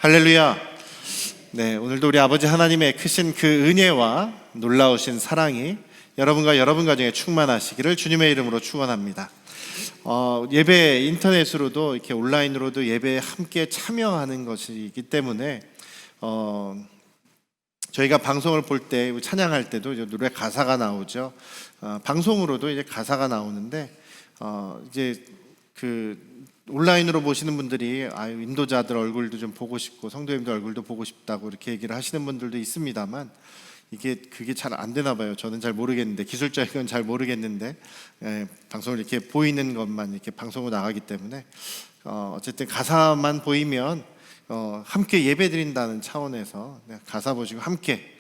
할렐루야. 네, 오늘도 우리 아버지 하나님의 크신 그 은혜와 놀라우신 사랑이 여러분과 여러분 가정에 충만하시기를 주님의 이름으로 축원합니다. 예배 인터넷으로도 이렇게 온라인으로도 예배에 함께 참여하는 것이기 때문에 저희가 방송을 볼 때 찬양할 때도 이제 노래 가사가 나오죠. 방송으로도 이제 가사가 나오는데 이제 그 온라인으로 보시는 분들이 인도자들 얼굴도 좀 보고 싶고 성도님들 얼굴도 보고 싶다고 이렇게 얘기를 하시는 분들도 있습니다만 그게 잘 안 되나 봐요. 저는 잘 모르겠는데, 기술적인 건 잘 모르겠는데 방송을 이렇게 보이는 것만 이렇게 방송으로 나가기 때문에 어쨌든 가사만 보이면 함께 예배 드린다는 차원에서 가사 보시고 함께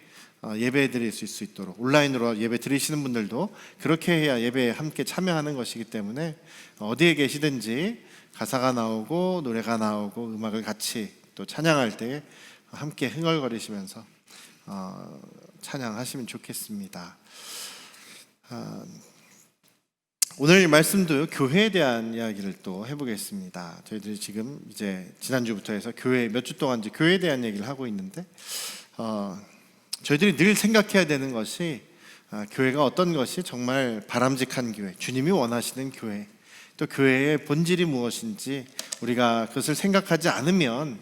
예배 드릴 수 있도록 온라인으로 예배 드리시는 분들도 그렇게 해야 예배에 함께 참여하는 것이기 때문에 어디에 계시든지 가사가 나오고 노래가 나오고 음악을 같이 또 찬양할 때 함께 흥얼거리시면서 찬양하시면 좋겠습니다. 오늘 말씀도 교회에 대한 이야기를 또 해보겠습니다. 저희들이 지금 이제 지난주부터 해서 교회 몇 주 동안 이제 교회에 대한 얘기를 하고 있는데 저희들이 늘 생각해야 되는 것이 교회가 어떤 것이 정말 바람직한 교회, 주님이 원하시는 교회, 또 교회의 본질이 무엇인지 우리가 그것을 생각하지 않으면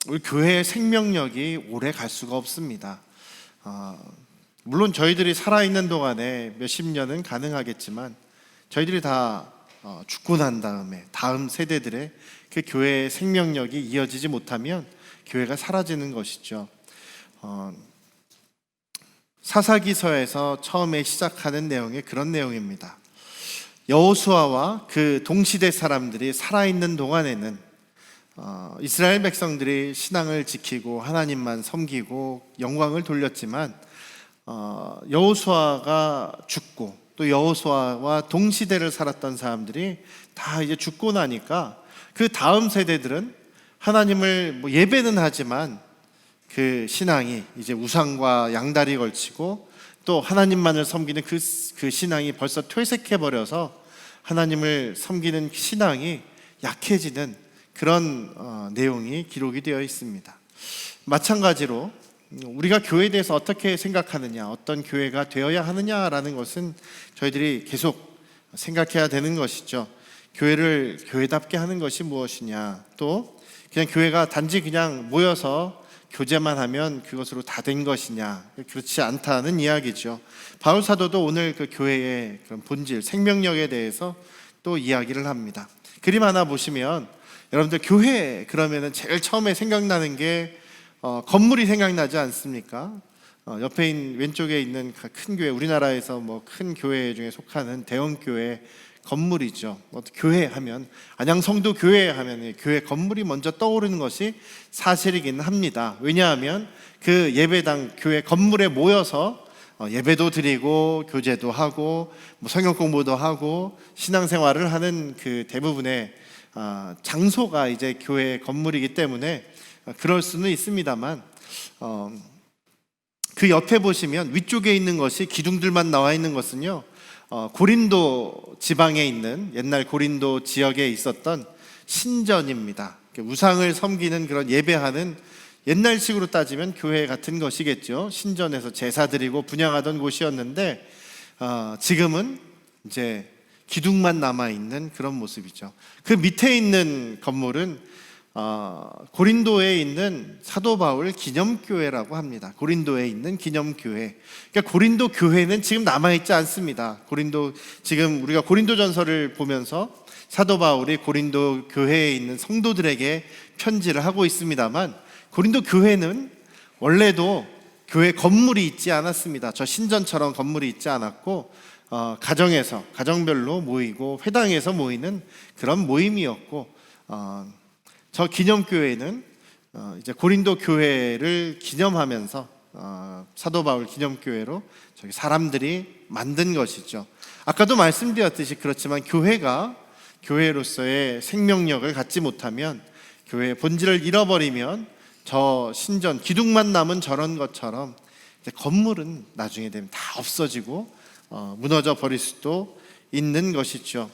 우리 교회의 생명력이 오래 갈 수가 없습니다. 물론 저희들이 살아있는 동안에 몇십 년은 가능하겠지만 저희들이 다 죽고 난 다음에 다음 세대들의 그 교회의 생명력이 이어지지 못하면 교회가 사라지는 것이죠. 사사기서에서 처음에 시작하는 내용이 그런 내용입니다. 여호수아와 그 동시대 사람들이 살아있는 동안에는 이스라엘 백성들이 신앙을 지키고 하나님만 섬기고 영광을 돌렸지만 여호수아가 죽고 또 여호수아와 동시대를 살았던 사람들이 다 이제 죽고 나니까 그 다음 세대들은 하나님을 예배는 하지만 그 신앙이 이제 우상과 양다리 걸치고 또 하나님만을 섬기는 그 신앙이 벌써 퇴색해 버려서 하나님을 섬기는 신앙이 약해지는 그런 내용이 기록이 되어 있습니다. 마찬가지로 우리가 교회에 대해서 어떻게 생각하느냐, 어떤 교회가 되어야 하느냐라는 것은 저희들이 계속 생각해야 되는 것이죠. 교회를 교회답게 하는 것이 무엇이냐, 또 그냥 교회가 단지 그냥 모여서 교제만 하면 그것으로 다 된 것이냐, 그렇지 않다는 이야기죠. 바울 사도도 오늘 그 교회의 그런 본질, 생명력에 대해서 또 이야기를 합니다. 그림 하나 보시면 여러분들 교회 그러면은 제일 처음에 생각나는 게 건물이 생각나지 않습니까? 옆에 있는 왼쪽에 있는 큰 교회, 우리나라에서 뭐 큰 교회 중에 속하는 대형 교회 건물이죠. 교회 하면 안양성도 교회 하면 교회 건물이 먼저 떠오르는 것이 사실이긴 합니다. 왜냐하면 그 예배당 교회 건물에 모여서 예배도 드리고 교제도 하고 성경 공부도 하고 신앙생활을 하는 그 대부분의 장소가 이제 교회 건물이기 때문에 그럴 수는 있습니다만 그 옆에 보시면 위쪽에 있는 것이 기둥들만 나와 있는 것은요, 고린도 지방에 있는 옛날 고린도 지역에 있었던 신전입니다. 우상을 섬기는 그런 예배하는 옛날식으로 따지면 교회 같은 것이겠죠. 신전에서 제사 드리고 분향하던 곳이었는데 지금은 이제 기둥만 남아있는 그런 모습이죠. 그 밑에 있는 건물은 고린도에 있는 사도 바울 기념교회라고 합니다. 고린도에 있는 기념교회. 그러니까 고린도 교회는 지금 남아있지 않습니다. 지금 우리가 고린도전서를 보면서 사도 바울이 고린도 교회에 있는 성도들에게 편지를 하고 있습니다만 고린도 교회는 원래도 교회 건물이 있지 않았습니다. 저 신전처럼 건물이 있지 않았고 가정별로 모이고 회당에서 모이는 그런 모임이었고 저 기념교회는 이제 고린도 교회를 기념하면서 사도 바울 기념교회로 저기 사람들이 만든 것이죠. 아까도 말씀드렸듯이 그렇지만 교회가 교회로서의 생명력을 갖지 못하면 교회의 본질을 잃어버리면 저 신전 기둥만 남은 저런 것처럼 이제 건물은 나중에 되면 다 없어지고 무너져 버릴 수도 있는 것이죠.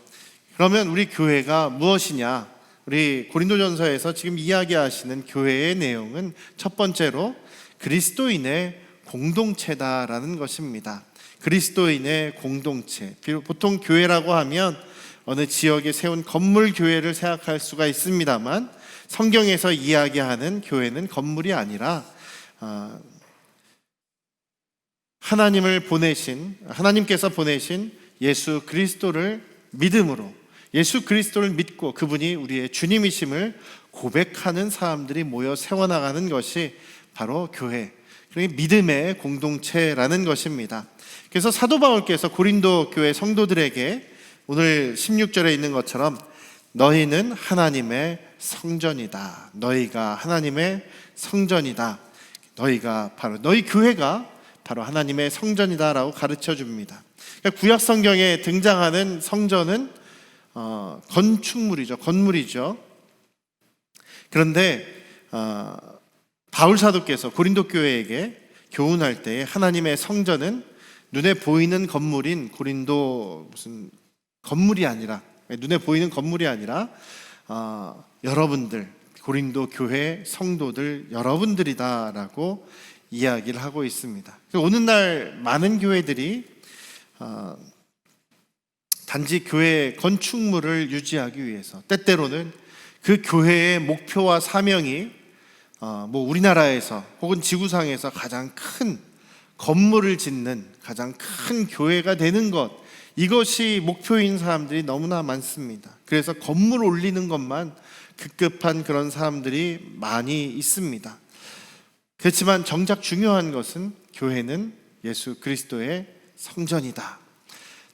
그러면 우리 교회가 무엇이냐? 우리 고린도전서에서 지금 이야기하시는 교회의 내용은 첫 번째로 그리스도인의 공동체다라는 것입니다. 그리스도인의 공동체. 보통 교회라고 하면 어느 지역에 세운 건물 교회를 생각할 수가 있습니다만, 성경에서 이야기하는 교회는 건물이 아니라 하나님께서 보내신 예수 그리스도를 믿음으로, 예수 그리스도를 믿고 그분이 우리의 주님이심을 고백하는 사람들이 모여 세워나가는 것이 바로 교회, 그러니까 믿음의 공동체라는 것입니다. 그래서 사도 바울께서 고린도 교회 성도들에게 오늘 16절에 있는 것처럼 너희는 하나님의 성전이다. 너희가 하나님의 성전이다. 너희 교회가 바로 하나님의 성전이다라고 가르쳐 줍니다. 그러니까 구약 성경에 등장하는 성전은 건물이죠. 그런데 바울 사도께서 고린도 교회에게 교훈할 때 하나님의 성전은 눈에 보이는 건물인 눈에 보이는 건물이 아니라 여러분들, 고린도 교회 성도들 여러분들이다라고 이야기를 하고 있습니다. 오늘날 많은 교회들이 단지 교회 건축물을 유지하기 위해서, 때때로는 그 교회의 목표와 사명이 우리나라에서 혹은 지구상에서 가장 큰 건물을 짓는, 가장 큰 교회가 되는 것, 이것이 목표인 사람들이 너무나 많습니다. 그래서 건물 올리는 것만 급급한 그런 사람들이 많이 있습니다. 그렇지만 정작 중요한 것은 교회는 예수 그리스도의 성전이다.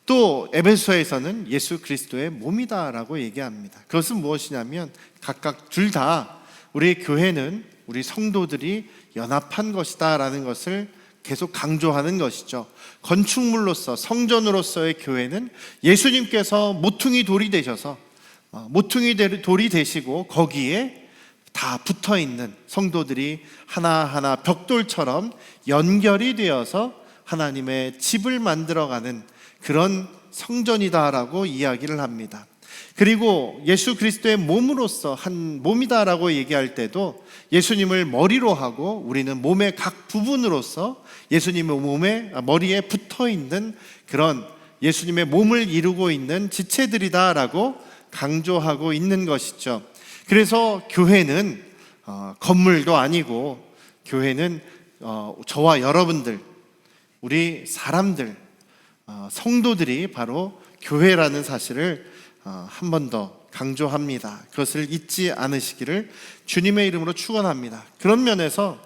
또 에베소에서는 예수 그리스도의 몸이다라고 얘기합니다. 그것은 무엇이냐면 각각 둘 다 우리 교회는 우리 성도들이 연합한 것이다라는 것을 계속 강조하는 것이죠. 건축물로서, 성전으로서의 교회는 예수님께서 모퉁이 돌이 되셔서 모퉁이 돌이 되시고 거기에 다 붙어있는 성도들이 하나하나 벽돌처럼 연결이 되어서 하나님의 집을 만들어가는 그런 성전이다라고 이야기를 합니다. 그리고 예수 그리스도의 몸으로서 한 몸이다라고 얘기할 때도 예수님을 머리로 하고 우리는 몸의 각 부분으로서 예수님의 머리에 붙어있는 그런 예수님의 몸을 이루고 있는 지체들이다라고 강조하고 있는 것이죠. 그래서 교회는 건물도 아니고, 교회는 저와 여러분들, 우리 사람들, 성도들이 바로 교회라는 사실을 한 번 더 강조합니다. 그것을 잊지 않으시기를 주님의 이름으로 축원합니다. 그런 면에서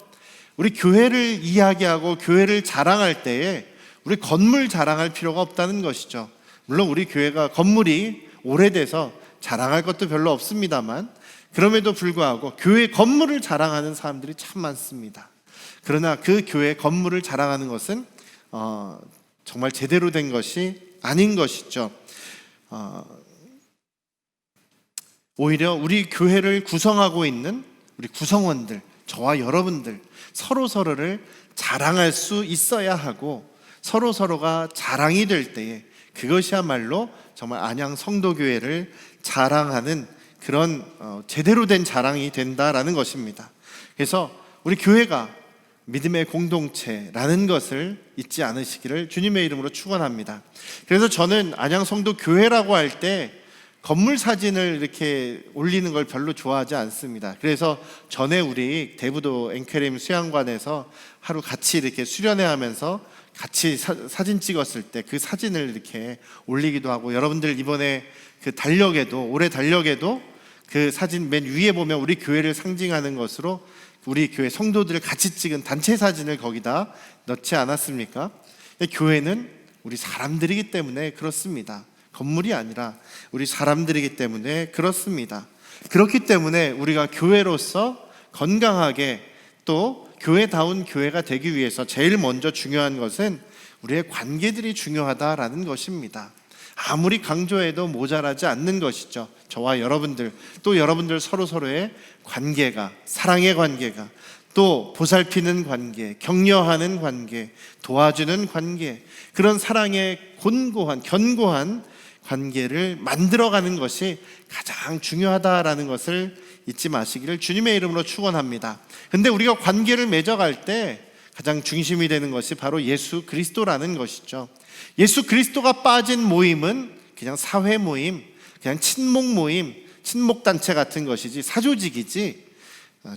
우리 교회를 이야기하고 교회를 자랑할 때에 우리 건물 자랑할 필요가 없다는 것이죠. 물론 우리 교회가 건물이 오래돼서 자랑할 것도 별로 없습니다만, 그럼에도 불구하고 교회 건물을 자랑하는 사람들이 참 많습니다. 그러나 그 교회 건물을 자랑하는 것은 정말 제대로 된 것이 아닌 것이죠. 오히려 우리 교회를 구성하고 있는 우리 구성원들, 저와 여러분들 서로를 자랑할 수 있어야 하고, 서로가 자랑이 될 때에 그것이야말로 정말 안양 성도교회를 자랑하는 그런 제대로 된 자랑이 된다라는 것입니다. 그래서 우리 교회가 믿음의 공동체라는 것을 잊지 않으시기를 주님의 이름으로 축원합니다. 그래서 저는 안양 성도교회라고 할 때 건물 사진을 이렇게 올리는 걸 별로 좋아하지 않습니다. 그래서 전에 우리 대부도 앵케림 수양관에서 하루 같이 이렇게 수련회 하면서 같이 사진 찍었을 때 그 사진을 이렇게 올리기도 하고, 여러분들 이번에 그 올해 달력에도 그 사진 맨 위에 보면 우리 교회를 상징하는 것으로 우리 교회 성도들을 같이 찍은 단체 사진을 거기다 넣지 않았습니까? 교회는 우리 사람들이기 때문에 그렇습니다. 건물이 아니라 우리 사람들이기 때문에 그렇습니다. 그렇기 때문에 우리가 교회로서 건강하게 또 교회다운 교회가 되기 위해서 제일 먼저 중요한 것은 우리의 관계들이 중요하다라는 것입니다. 아무리 강조해도 모자라지 않는 것이죠. 저와 여러분들, 또 여러분들 서로의 관계가, 사랑의 관계가, 또 보살피는 관계, 격려하는 관계, 도와주는 관계, 그런 사랑의 견고한 관계를 만들어가는 것이 가장 중요하다라는 것을 잊지 마시기를 주님의 이름으로 축원합니다. 근데 우리가 관계를 맺어갈 때 가장 중심이 되는 것이 바로 예수 그리스도라는 것이죠. 예수 그리스도가 빠진 모임은 그냥 사회 모임, 그냥 친목 모임, 친목단체 같은 것이지 사조직이지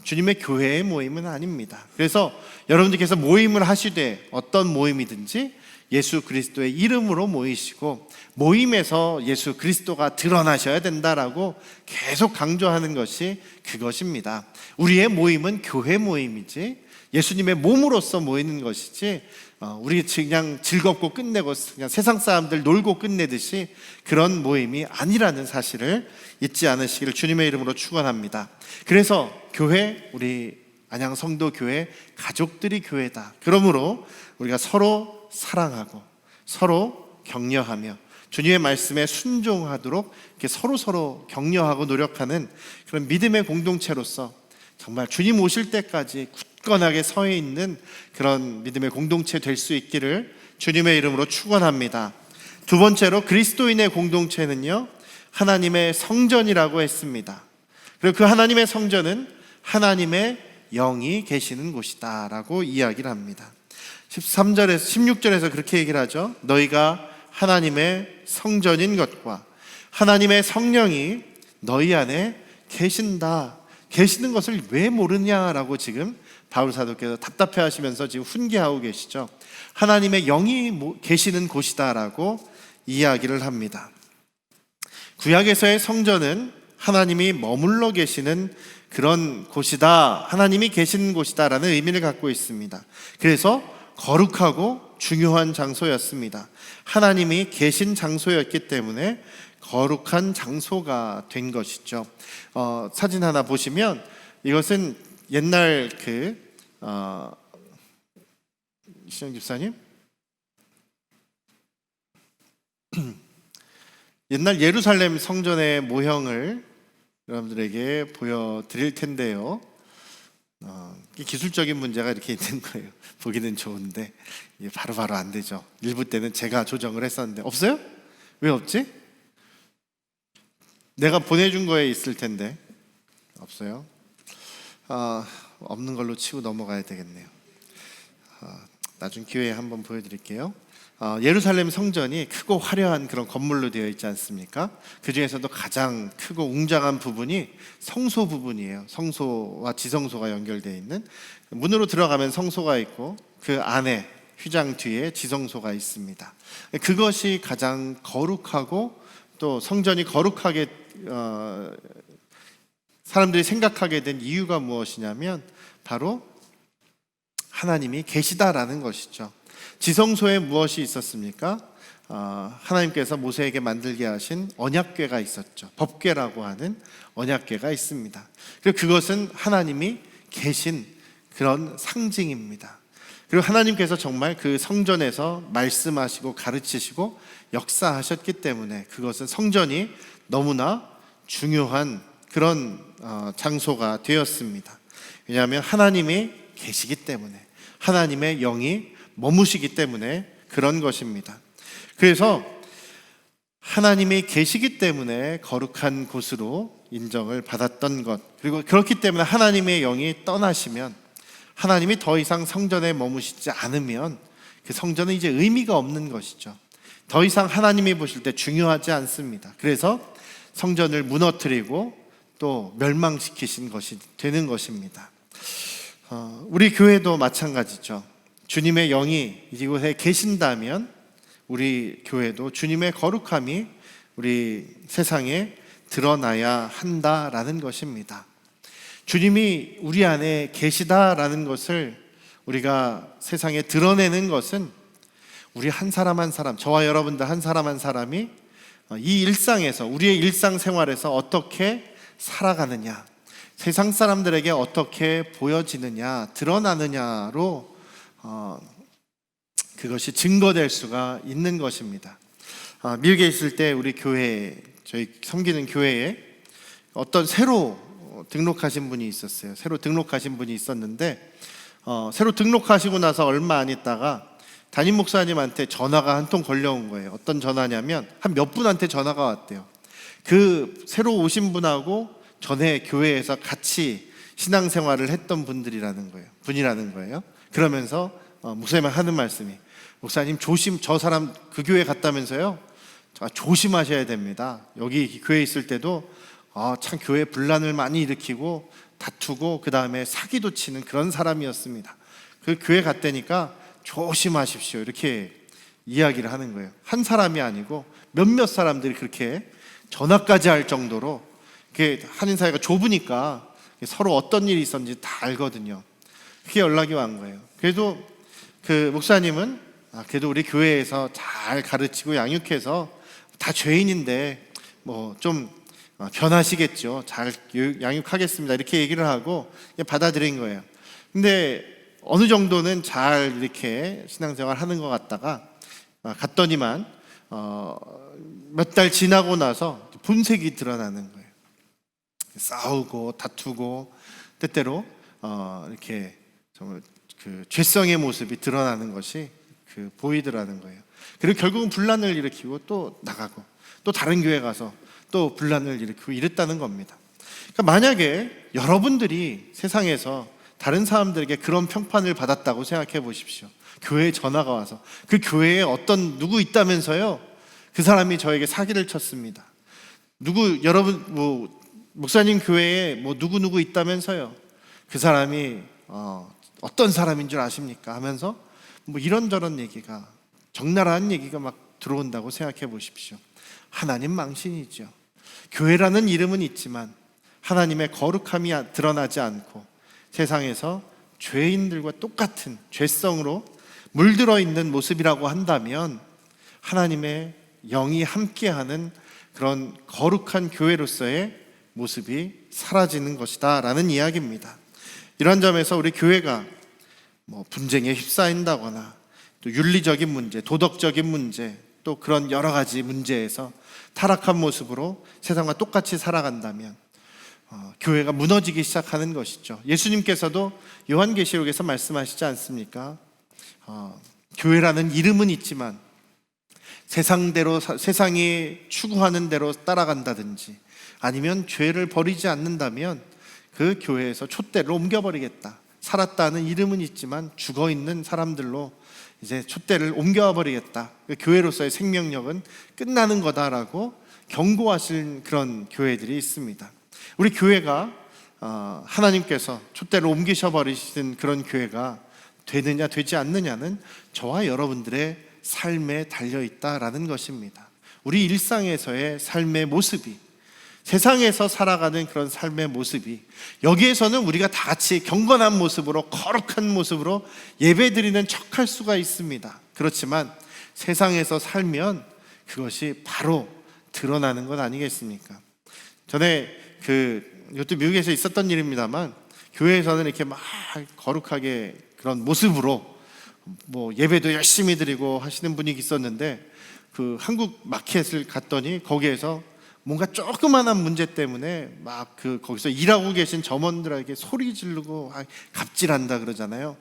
주님의 교회의 모임은 아닙니다. 그래서 여러분들께서 모임을 하시되 어떤 모임이든지 예수 그리스도의 이름으로 모이시고 모임에서 예수 그리스도가 드러나셔야 된다라고 계속 강조하는 것이 그것입니다. 우리의 모임은 교회 모임이지 예수님의 몸으로서 모이는 것이지 우리 그냥 즐겁고 끝내고 그냥 세상 사람들 놀고 끝내듯이 그런 모임이 아니라는 사실을 잊지 않으시기를 주님의 이름으로 축원합니다. 그래서 교회, 우리 안양 성도 교회 가족들이 교회다. 그러므로 우리가 서로 사랑하고 서로 격려하며 주님의 말씀에 순종하도록 이렇게 서로 격려하고 노력하는 그런 믿음의 공동체로서 정말 주님 오실 때까지 굳건하게 서 있는 그런 믿음의 공동체 될 수 있기를 주님의 이름으로 축원합니다. 두 번째로 그리스도인의 공동체는요, 하나님의 성전이라고 했습니다. 그리고 그 하나님의 성전은 하나님의 영이 계시는 곳이다 라고 이야기를 합니다. 13절에서 16절에서 그렇게 얘기를 하죠. 너희가 하나님의 성전인 것과 하나님의 성령이 너희 안에 계시는 것을 왜 모르냐라고 지금 바울 사도께서 답답해 하시면서 지금 훈계하고 계시죠. 하나님의 영이 계시는 곳이다라고 이야기를 합니다. 구약에서의 성전은 하나님이 머물러 계시는 그런 곳이다, 하나님이 계시는 곳이다라는 의미를 갖고 있습니다. 그래서 거룩하고 중요한 장소였습니다. 하나님이 계신 장소였기 때문에 거룩한 장소가 된 것이죠. 사진 하나 보시면 이것은 옛날 시영 집사님 옛날 예루살렘 성전의 모형을 여러분들에게 보여드릴 텐데요. 기술적인 문제가 이렇게 있는 거예요. 보기는 좋은데 이게 바로바로 안 되죠. 일부 때는 제가 조정을 했었는데 없어요? 왜 없지? 내가 보내준 거에 있을 텐데 없어요. 없는 걸로 치고 넘어가야 되겠네요. 나중 기회에 한번 보여드릴게요. 예루살렘 성전이 크고 화려한 그런 건물로 되어 있지 않습니까? 그 중에서도 가장 크고 웅장한 부분이 성소 부분이에요. 성소와 지성소가 연결되어 있는, 문으로 들어가면 성소가 있고 그 안에 휘장 뒤에 지성소가 있습니다. 그것이 가장 거룩하고 또 성전이 거룩하게 사람들이 생각하게 된 이유가 무엇이냐면 바로 하나님이 계시다라는 것이죠. 지성소에 무엇이 있었습니까? 하나님께서 모세에게 만들게 하신 언약궤가 있었죠. 법궤라고 하는 언약궤가 있습니다. 그리고 그것은 하나님이 계신 그런 상징입니다. 그리고 하나님께서 정말 그 성전에서 말씀하시고 가르치시고 역사하셨기 때문에 그것은 성전이 너무나 중요한 그런 장소가 되었습니다. 왜냐하면 하나님이 계시기 때문에, 하나님의 영이 머무시기 때문에 그런 것입니다. 그래서 하나님이 계시기 때문에 거룩한 곳으로 인정을 받았던 것, 그리고 그렇기 때문에 하나님의 영이 떠나시면, 하나님이 더 이상 성전에 머무시지 않으면 그 성전은 이제 의미가 없는 것이죠. 더 이상 하나님이 보실 때 중요하지 않습니다. 그래서 성전을 무너뜨리고 또 멸망시키신 것이 되는 것입니다. 우리 교회도 마찬가지죠. 주님의 영이 이곳에 계신다면 우리 교회도 주님의 거룩함이 우리 세상에 드러나야 한다라는 것입니다. 주님이 우리 안에 계시다라는 것을 우리가 세상에 드러내는 것은 우리 한 사람 한 사람, 저와 여러분들 한 사람 한 사람이 이 일상에서, 우리의 일상생활에서 어떻게 살아가느냐, 세상 사람들에게 어떻게 보여지느냐, 드러나느냐로 그것이 증거될 수가 있는 것입니다. 미국에 있을 때 우리 교회, 저희 섬기는 교회에 어떤 새로 등록하신 분이 있었어요. 새로 등록하신 분이 있었는데 새로 등록하시고 나서 얼마 안 있다가 담임 목사님한테 전화가 한 통 걸려온 거예요. 어떤 전화냐면 한 몇 분한테 전화가 왔대요. 그 새로 오신 분하고 전에 교회에서 같이 신앙생활을 했던 분이라는 거예요. 그러면서 목사님이 하는 말씀이, 목사님 저 사람 그 교회 갔다면서요? 조심하셔야 됩니다. 여기 교회에 있을 때도 참 교회 분란을 많이 일으키고 다투고 그 다음에 사기도 치는 그런 사람이었습니다. 그 교회 갔다니까 조심하십시오. 이렇게 이야기를 하는 거예요. 한 사람이 아니고 몇몇 사람들이 그렇게 전화까지 할 정도로, 한인사회가 좁으니까 서로 어떤 일이 있었는지 다 알거든요. 그게 연락이 온 거예요. 그래도 그 목사님은 그래도 우리 교회에서 잘 가르치고 양육해서 다 죄인인데 뭐 좀 변하시겠죠. 잘 양육하겠습니다. 이렇게 얘기를 하고 받아들인 거예요. 근데 어느 정도는 잘 이렇게 신앙생활 하는 것 같다가 갔더니만 몇 달 지나고 나서 본색이 드러나는 거예요. 싸우고 다투고 때때로 이렇게 정말 그 죄성의 모습이 드러나는 것이 보이더라는 거예요. 그리고 결국은 분란을 일으키고 또 나가고 또 다른 교회 가서 또 분란을 일으키고 이랬다는 겁니다. 그러니까 만약에 여러분들이 세상에서 다른 사람들에게 그런 평판을 받았다고 생각해 보십시오. 교회에 전화가 와서 그 교회에 어떤 누구 있다면서요? 그 사람이 저에게 사기를 쳤습니다. 여러분 목사님 교회에 누구 있다면서요? 그 사람이 어떤 사람인 줄 아십니까? 하면서 이런저런 얘기가, 적나라한 얘기가 막 들어온다고 생각해 보십시오. 하나님 망신이죠. 교회라는 이름은 있지만 하나님의 거룩함이 드러나지 않고 세상에서 죄인들과 똑같은 죄성으로 물들어 있는 모습이라고 한다면 하나님의 영이 함께하는 그런 거룩한 교회로서의 모습이 사라지는 것이다 라는 이야기입니다. 이런 점에서 우리 교회가 분쟁에 휩싸인다거나 또 윤리적인 문제, 도덕적인 문제, 또 그런 여러 가지 문제에서 타락한 모습으로 세상과 똑같이 살아간다면 교회가 무너지기 시작하는 것이죠. 예수님께서도 요한계시록에서 말씀하시지 않습니까? 교회라는 이름은 있지만 세상이 추구하는 대로 따라간다든지 아니면 죄를 버리지 않는다면 그 교회에서 촛대를 옮겨버리겠다. 살았다는 이름은 있지만 죽어있는 사람들로 이제 촛대를 옮겨버리겠다. 그 교회로서의 생명력은 끝나는 거다라고 경고하신 그런 교회들이 있습니다. 우리 교회가 하나님께서 촛대를 옮기셔버리신 그런 교회가 되느냐 되지 않느냐는 저와 여러분들의 삶에 달려있다라는 것입니다. 우리 일상에서의 삶의 모습이, 세상에서 살아가는 그런 삶의 모습이, 여기에서는 우리가 다 같이 경건한 모습으로, 거룩한 모습으로 예배드리는 척할 수가 있습니다. 그렇지만 세상에서 살면 그것이 바로 드러나는 것 아니겠습니까? 전에 이것도 미국에서 있었던 일입니다만, 교회에서는 이렇게 막 거룩하게 그런 모습으로 예배도 열심히 드리고 하시는 분이 있었는데, 그 한국 마켓을 갔더니 거기에서 뭔가 조그만한 문제 때문에 막 거기서 일하고 계신 점원들에게 소리 지르고 갑질한다 그러잖아요.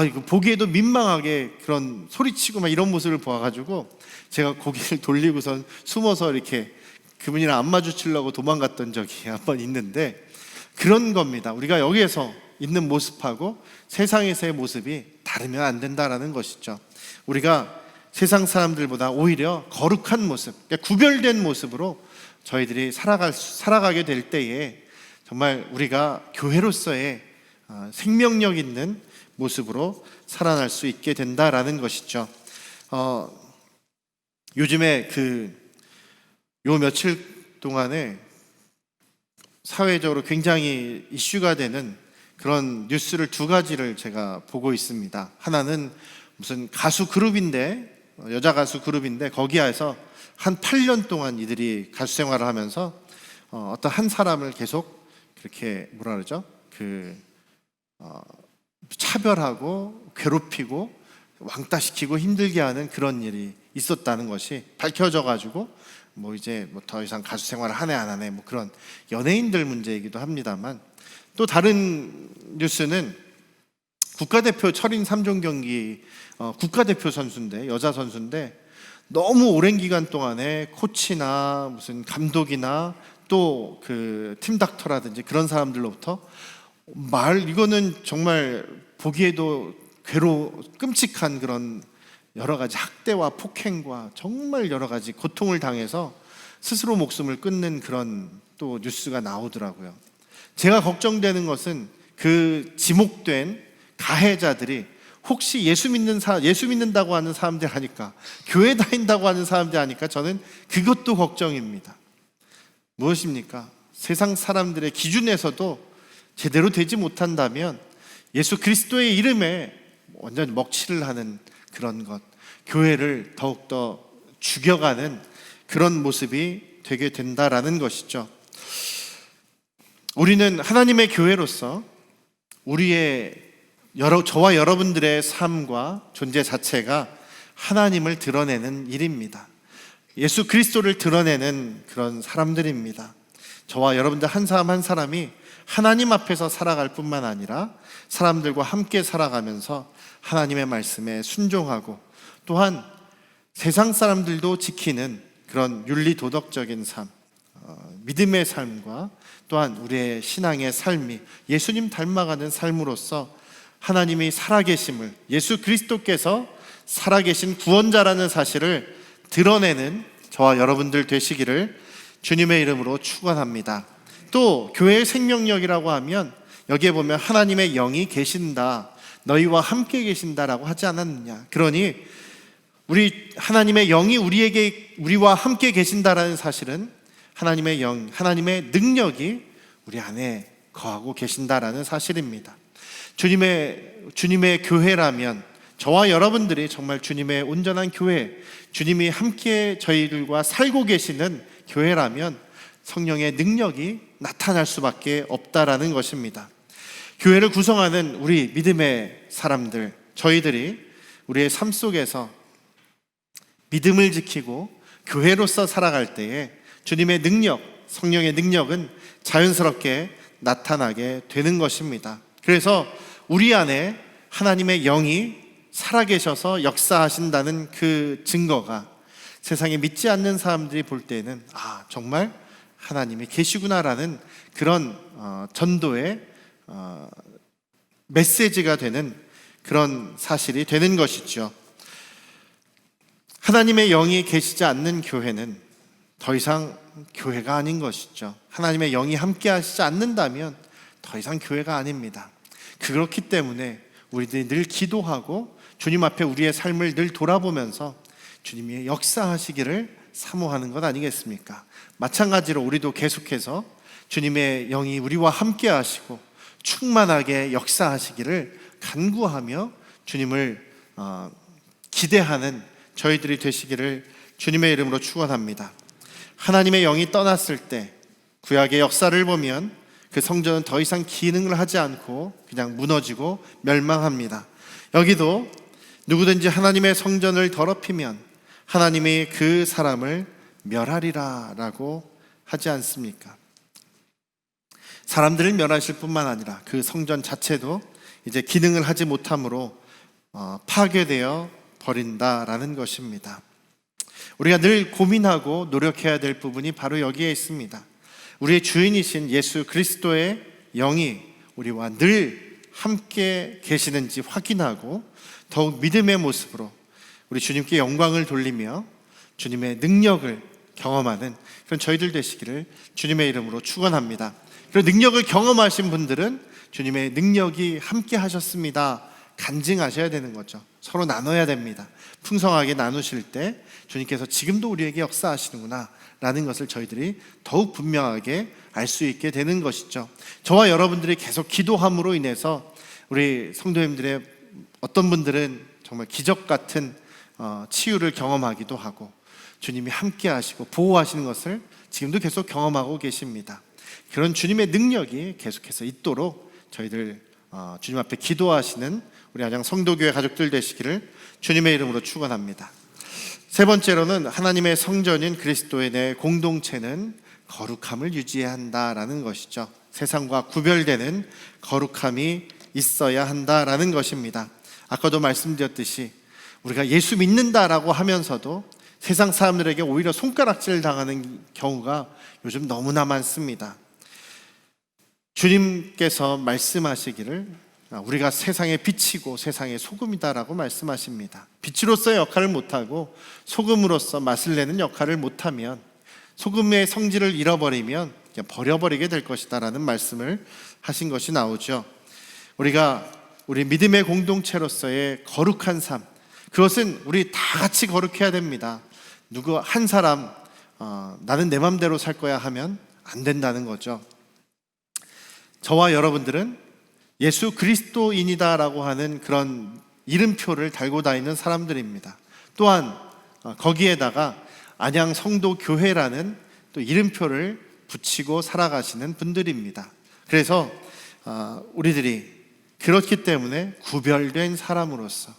이거 보기에도 민망하게 그런 소리치고 막 이런 모습을 보아가지고 제가 고개를 돌리고선 숨어서 이렇게 그분이랑 안 마주치려고 도망갔던 적이 한 번 있는데, 그런 겁니다. 우리가 여기에서 있는 모습하고 세상에서의 모습이 다르면 안 된다라는 것이죠. 우리가 세상 사람들보다 오히려 거룩한 모습, 그러니까 구별된 모습으로 저희들이 살아가게 될 때에 정말 우리가 교회로서의 생명력 있는 모습으로 살아날 수 있게 된다라는 것이죠. 요즘에 요 며칠 동안에 사회적으로 굉장히 이슈가 되는 그런 뉴스를 두 가지를 제가 보고 있습니다. 하나는 무슨 가수 그룹인데, 여자 가수 그룹인데 거기에서 한 8년 동안 이들이 가수 생활을 하면서 어떤 한 사람을 계속 그렇게 차별하고 괴롭히고 왕따시키고 힘들게 하는 그런 일이 있었다는 것이 밝혀져 가지고 이제 더 이상 가수 생활을 하네 안 하네 그런 연예인들 문제이기도 합니다만, 또 다른 뉴스는 국가대표 철인 3종 경기 국가대표 선수인데, 여자 선수인데 너무 오랜 기간 동안에 코치나 무슨 감독이나 또 그 팀닥터라든지 그런 사람들로부터 이거는 정말 보기에도 끔찍한 그런 여러 가지 학대와 폭행과 정말 여러 가지 고통을 당해서 스스로 목숨을 끊는 그런 또 뉴스가 나오더라고요. 제가 걱정되는 것은 그 지목된 가해자들이 혹시 예수 믿는다고 하는 사람들 하니까, 교회 다닌다고 하는 사람들 하니까 저는 그것도 걱정입니다. 무엇입니까? 세상 사람들의 기준에서도 제대로 되지 못한다면 예수 그리스도의 이름에 완전 먹칠을 하는 그런 것, 교회를 더욱더 죽여가는 그런 모습이 되게 된다라는 것이죠. 우리는 하나님의 교회로서 저와 여러분들의 삶과 존재 자체가 하나님을 드러내는 일입니다. 예수 그리스도를 드러내는 그런 사람들입니다. 저와 여러분들 한 사람 한 사람이 하나님 앞에서 살아갈 뿐만 아니라 사람들과 함께 살아가면서 하나님의 말씀에 순종하고, 또한 세상 사람들도 지키는 그런 윤리 도덕적인 삶, 믿음의 삶과 또한 우리의 신앙의 삶이 예수님 닮아가는 삶으로서 하나님이 살아계심을, 예수 그리스도께서 살아계신 구원자라는 사실을 드러내는 저와 여러분들 되시기를 주님의 이름으로 축원합니다. 또 교회의 생명력이라고 하면 여기에 보면 하나님의 영이 계신다, 너희와 함께 계신다라고 하지 않았느냐. 그러니 하나님의 영이 우리와 함께 계신다라는 사실은 하나님의 영, 하나님의 능력이 우리 안에 거하고 계신다라는 사실입니다. 주님의 교회라면, 저와 여러분들이 정말 주님의 온전한 교회, 주님이 함께 저희들과 살고 계시는 교회라면 성령의 능력이 나타날 수밖에 없다라는 것입니다. 교회를 구성하는 우리 믿음의 사람들, 저희들이 우리의 삶 속에서 믿음을 지키고 교회로서 살아갈 때에 주님의 능력, 성령의 능력은 자연스럽게 나타나게 되는 것입니다. 그래서 우리 안에 하나님의 영이 살아계셔서 역사하신다는 그 증거가 세상에 믿지 않는 사람들이 볼 때는 정말 하나님이 계시구나라는 그런 전도의 메시지가 되는 그런 사실이 되는 것이죠. 하나님의 영이 계시지 않는 교회는 더 이상 교회가 아닌 것이죠. 하나님의 영이 함께 하시지 않는다면 더 이상 교회가 아닙니다. 그렇기 때문에 우리들이 늘 기도하고 주님 앞에 우리의 삶을 늘 돌아보면서 주님이 역사하시기를 사모하는 것 아니겠습니까? 마찬가지로 우리도 계속해서 주님의 영이 우리와 함께 하시고 충만하게 역사하시기를 간구하며 주님을 기대하는 저희들이 되시기를 주님의 이름으로 축원합니다. 하나님의 영이 떠났을 때 구약의 역사를 보면 그 성전은 더 이상 기능을 하지 않고 그냥 무너지고 멸망합니다. 여기도 누구든지 하나님의 성전을 더럽히면 하나님이 그 사람을 멸하리라 라고 하지 않습니까? 사람들을 멸하실 뿐만 아니라 그 성전 자체도 이제 기능을 하지 못함으로 파괴되어 버린다라는 것입니다. 우리가 늘 고민하고 노력해야 될 부분이 바로 여기에 있습니다. 우리의 주인이신 예수 그리스도의 영이 우리와 늘 함께 계시는지 확인하고 더욱 믿음의 모습으로 우리 주님께 영광을 돌리며 주님의 능력을 경험하는 그런 저희들 되시기를 주님의 이름으로 축원합니다. 그런 능력을 경험하신 분들은 주님의 능력이 함께 하셨습니다 간증하셔야 되는 거죠. 서로 나눠야 됩니다. 풍성하게 나누실 때 주님께서 지금도 우리에게 역사하시는구나 라는 것을 저희들이 더욱 분명하게 알 수 있게 되는 것이죠. 저와 여러분들이 계속 기도함으로 인해서 우리 성도님들의 어떤 분들은 정말 기적 같은 치유를 경험하기도 하고 주님이 함께 하시고 보호하시는 것을 지금도 계속 경험하고 계십니다. 그런 주님의 능력이 계속해서 있도록 저희들 주님 앞에 기도하시는 우리 안양 성도교회 가족들 되시기를 주님의 이름으로 축원합니다. 세 번째로는 하나님의 성전인 그리스도의 내 공동체는 거룩함을 유지해야 한다라는 것이죠. 세상과 구별되는 거룩함이 있어야 한다라는 것입니다. 아까도 말씀드렸듯이 우리가 예수 믿는다라고 하면서도 세상 사람들에게 오히려 손가락질 당하는 경우가 요즘 너무나 많습니다. 주님께서 말씀하시기를 우리가 세상의 빛이고 세상의 소금이다라고 말씀하십니다. 빛으로서의 역할을 못하고 소금으로서 맛을 내는 역할을 못하면, 소금의 성질을 잃어버리면 그냥 버려버리게 될 것이다라는 말씀을 하신 것이 나오죠. 우리가 우리 믿음의 공동체로서의 거룩한 삶, 그것은 우리 다 같이 거룩해야 됩니다. 누구 한 사람 나는 내 맘대로 살 거야 하면 안 된다는 거죠. 저와 여러분들은 예수 그리스도인이다라고 하는 그런 이름표를 달고 다니는 사람들입니다. 또한 거기에다가 안양 성도교회라는 또 이름표를 붙이고 살아가시는 분들입니다. 그래서 우리들이 그렇기 때문에 구별된 사람으로서,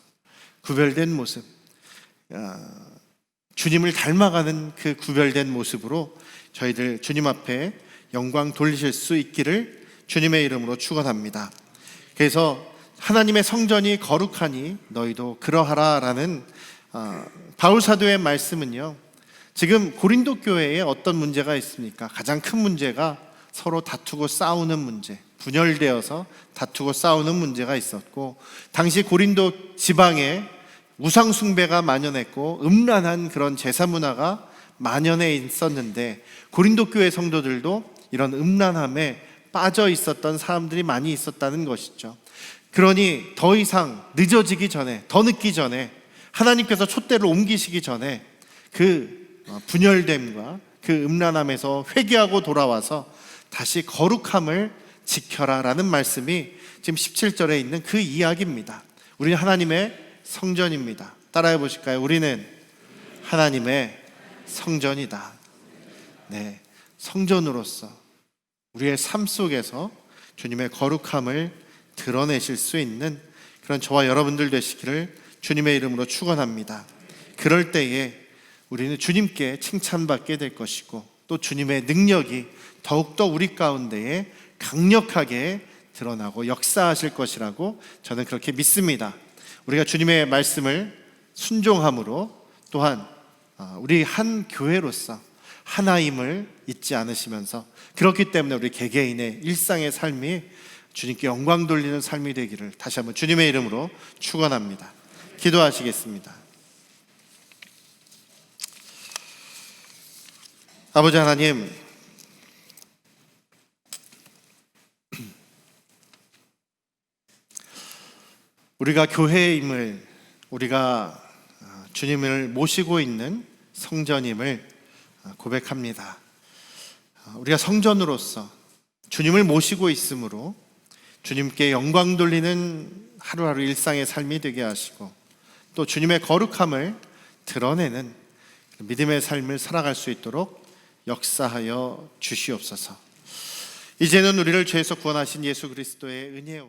구별된 모습, 주님을 닮아가는 그 구별된 모습으로 저희들 주님 앞에 영광 돌리실 수 있기를 주님의 이름으로 축원합니다. 그래서 하나님의 성전이 거룩하니 너희도 그러하라 라는 바울 사도의 말씀은요, 지금 고린도 교회에 어떤 문제가 있습니까? 가장 큰 문제가 서로 다투고 싸우는 문제, 분열되어서 다투고 싸우는 문제가 있었고, 당시 고린도 지방에 우상 숭배가 만연했고 음란한 그런 제사 문화가 만연해 있었는데, 고린도 교회 성도들도 이런 음란함에 빠져 있었던 사람들이 많이 있었다는 것이죠. 그러니 더 이상 늦어지기 전에, 더 늦기 전에, 하나님께서 촛대를 옮기시기 전에 그 분열됨과 그 음란함에서 회개하고 돌아와서 다시 거룩함을 지켜라 라는 말씀이 지금 17절에 있는 그 이야기입니다. 우리는 하나님의 성전입니다. 따라해 보실까요? 우리는 하나님의 성전이다. 네, 성전으로서 우리의 삶 속에서 주님의 거룩함을 드러내실 수 있는 그런 저와 여러분들 되시기를 주님의 이름으로 축원합니다. 그럴 때에 우리는 주님께 칭찬받게 될 것이고, 또 주님의 능력이 더욱더 우리 가운데에 강력하게 드러나고 역사하실 것이라고 저는 그렇게 믿습니다. 우리가 주님의 말씀을 순종함으로, 또한 우리 한 교회로서 하나임을 잊지 않으시면서, 그렇기 때문에 우리 개개인의 일상의 삶이 주님께 영광 돌리는 삶이 되기를 다시 한번 주님의 이름으로 축원합니다. 기도하시겠습니다. 아버지 하나님, 우리가 교회임을, 우리가 주님을 모시고 있는 성전임을 고백합니다. 우리가 성전으로서 주님을 모시고 있으므로 주님께 영광 돌리는 하루하루 일상의 삶이 되게 하시고, 또 주님의 거룩함을 드러내는 믿음의 삶을 살아갈 수 있도록 역사하여 주시옵소서. 이제는 우리를 죄에서 구원하신 예수 그리스도의 은혜와